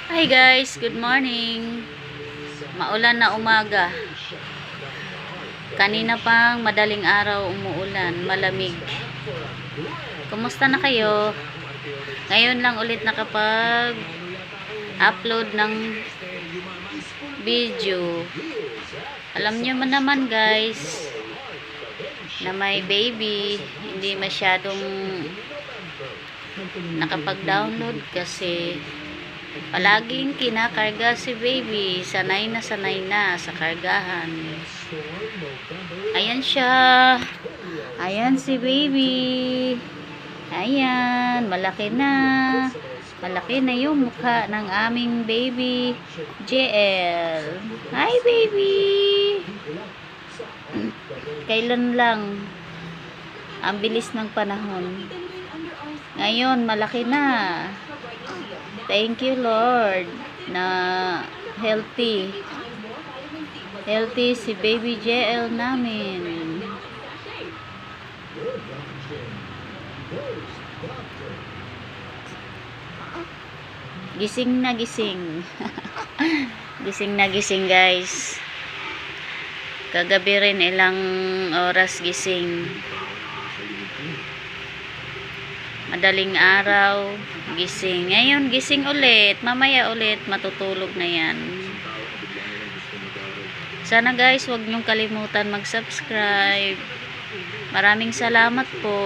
Hi guys, good morning. Maulan na umaga. Kanina pang madaling araw umuulan, malamig. Kumusta na kayo? Ngayon lang ulit nakapag-upload ng video. Alam nyo man naman guys, na may baby, hindi masyadong nakapag-download kasi palaging kinakarga si baby. Sanay na sa kargahan. Ayan siya. Ayan si baby. Ayan, malaki na. Malaki na yung mukha ng aming baby JL. Hi baby. Kailan lang. Ang bilis ng panahon. Ngayon, malaki na. Thank you Lord na healthy. Healthy si baby JL namin. Gising na gising. Gising na gising guys. Kagabi rin ilang oras gising. Madaling araw, gising. Ngayon, gising ulit. Mamaya ulit, matutulog na yan. Sana guys, huwag niyong kalimutan mag-subscribe. Maraming salamat po.